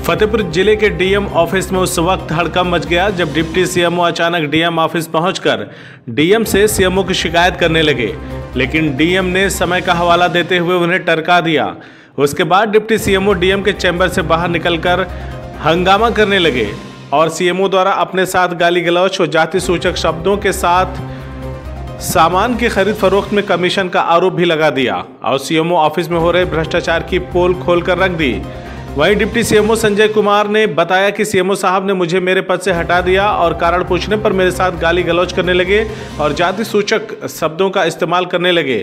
फतेहपुर जिले के DM office में उस वक्त हड़कंप मच गया जब डिप्टी सीएमओ अचानक डीएम ऑफिस पहुंचकर डीएम से सीएमओ की शिकायत करने लगे, लेकिन डीएम ने समय का हवाला देते हुए उन्हें टरका दिया। उसके बाद डिप्टी सीएमओ डीएम के चैम्बर से बाहर निकलकर हंगामा करने लगे और सीएमओ द्वारा अपने साथ गाली गलौच और जाति सूचक शब्दों के साथ सामान की खरीद फरोख्त में कमीशन का आरोप भी लगा दिया और सीएमओ ऑफिस में हो रहे भ्रष्टाचार की पोल खोलकर रख दी। वहीं डिप्टी सीएमओ संजय कुमार ने बताया कि सीएमओ साहब ने मुझे मेरे पद से हटा दिया और कारण पूछने पर मेरे साथ गाली गलौच करने लगे और जाति सूचक शब्दों का इस्तेमाल करने लगे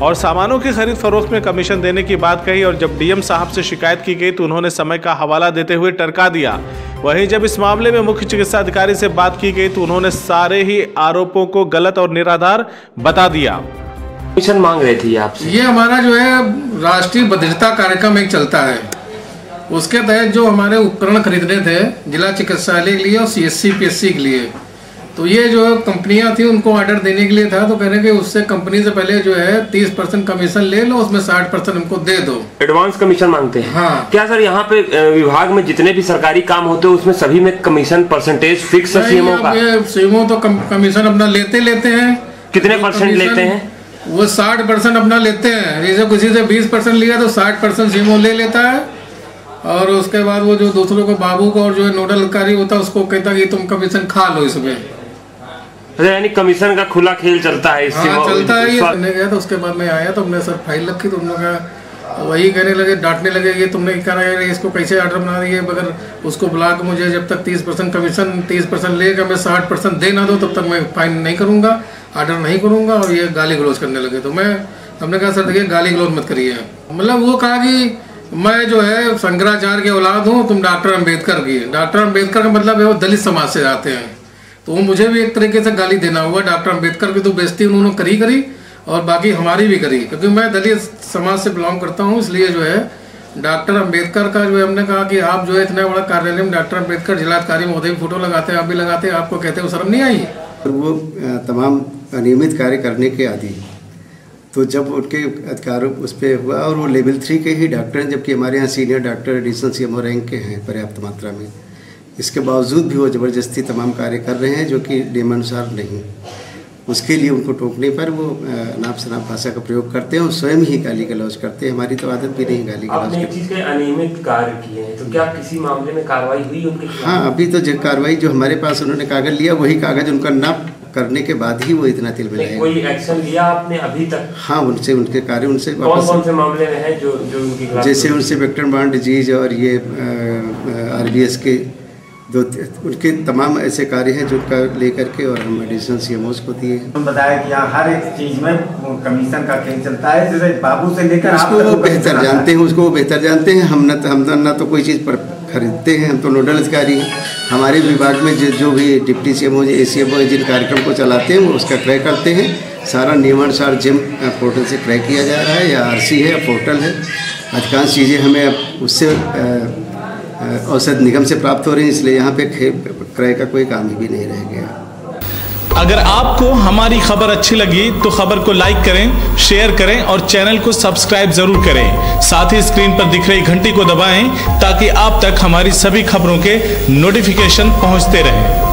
और सामानों की खरीद फरोख्त में कमीशन देने की बात कही। और जब डीएम साहब से शिकायत की गई तो उन्होंने समय का हवाला देते हुए टरका दिया। वहीं जब इस मामले में मुख्य चिकित्सा अधिकारी से बात की गई तो उन्होंने सारे ही आरोपों को गलत और निराधार बता दिया। कमीशन मांग रहे थे आपसे? ये हमारा जो है राष्ट्रीय बधिरता कार्यक्रम एक चलता है, उसके तहत जो हमारे उपकरण खरीदने थे जिला चिकित्सालय के लिए और सीएससी पीएससी के लिए, तो ये जो कंपनियां थी उनको ऑर्डर देने के लिए था, तो कहने के उससे कंपनी से पहले जो है 30% कमीशन ले लो, उसमें 60% हमको दे दो। एडवांस कमीशन मांगते हैं? हाँ। क्या सर यहाँ पे विभाग में जितने भी सरकारी काम होते हैं उसमें सभी में कमीशन परसेंटेज फिक्स है सीएमओ का? सीएमओ तो कमीशन अपना लेते हैं। कितने परसेंट लेते हैं? वो 60% अपना लेते हैं। जैसे किसी से 20% लिया तो 60% सीएमओ ले लेता है और उसके बाद वो जो दूसरों को बाबू को और जो नोडल अधिकारी होता है उसको कहता है कि तुम कमीशन खा लो इसमें। यानी कमीशन का खुला खेल चलता है? हाँ, चलता है। ये गया तो उसके बाद में आया तो हमने सर फाइल रखी तो उन्होंने वही कहने लगे, डांटने लगे कि तुमने कहा इसको कैसे ऑर्डर बना दिए, बगैर उसको बुला के मुझे जब तक 30% कमीशन 30% लेकर मैं 60% दे ना दो तब तक मैं फाइन नहीं करूँगा, ऑर्डर नहीं करूँगा। और ये गाली गलौज करने लगे तो हमने कहा सर देखिए गाली गलौज मत करिए। मतलब वो कहा कि मैं जो है शंकराचार्य के औलाद हूँ, तुम डॉक्टर अम्बेडकर की। डॉक्टर अम्बेडकर का मतलब है वो दलित समाज से आते हैं, तो मुझे भी एक तरीके से गाली देना हुआ। डॉक्टर अम्बेडकर की तो बेइज्जती उन्होंने करी और बाकी हमारी भी करी, क्योंकि मैं दलित समाज से बिलोंग करता हूँ। इसलिए जो है डॉक्टर अम्बेडकर का जो है हमने कहा कि आप जो है इतना बड़ा कार्यालय में डॉक्टर अम्बेडकर जिलाधिकारी महोदय की फोटो लगाते हैं, आप भी लगाते हैं, आपको कहते हैं शर्म नहीं आई? वो तमाम अनियमित कार्य करने के आदि, तो जब उनके अधिकार उस पर हुआ और वो लेवल 3 के ही डॉक्टर हैं, जबकि हमारे यहाँ senior doctor additional CMO rank के हैं पर्याप्त मात्रा में, इसके बावजूद भी वो ज़बरदस्ती तमाम कार्य कर रहे हैं जो कि नियमानुसार नहीं। उसके लिए उनको टोकने पर वो अनाप शनाप भाषा का प्रयोग करते हैं और स्वयं ही गाली गलौज करते हैं। हमारी तो आदत भी नहीं गाली गलौज की। चीज़ के अनियमित कार्य किए हैं तो क्या किसी मामले में कार्रवाई हुई उनके खिलाफ? हाँ, अभी तो जो कार्रवाई जो हमारे पास उन्होंने कागज लिया वही कागज उनका नाप करने के बाद ही वो इतना तिल मिलाएगा। कोई एक्शन लिया आपने अभी तक? हाँ, उनसे उनके कार्य उनसे कौन से मामले में है जो उनकी खिलाफ? जैसे उनसे वेक्टर बॉर्न डिजीज और ये RBS के उनके तमाम ऐसे कार्य हैं जो लेकर के और हम एडिशनल सीएमओस को दिए। हम बताया कि यहाँ हर एक चीज में कमीशन का खेल चलता है, जैसे बाबू से लेकर उसको वो बेहतर जानते हैं, उसको वो बेहतर जानते हैं। हम ना तो कोई चीज़ पर खरीदते हैं, हम तो नोडल अधिकारी हैं। हमारे विभाग में जो भी डिप्टी सीएमओ ACMO जिन कार्यक्रम को चलाते हैं वो उसका क्रय करते हैं। सारा नियमानुसार जिम पोर्टल से क्रय किया जा रहा है, या RC है या पोर्टल है। अधिकांश चीज़ें हमें अब उससे औषध निगम से प्राप्त हो रही है, इसलिए यहाँ पे क्रय का कोई काम भी नहीं रह गया। अगर आपको हमारी खबर अच्छी लगी तो खबर को लाइक करें, शेयर करें और चैनल को सब्सक्राइब जरूर करें। साथ ही स्क्रीन पर दिख रही घंटी को दबाएं ताकि आप तक हमारी सभी खबरों के नोटिफिकेशन पहुंचते रहें।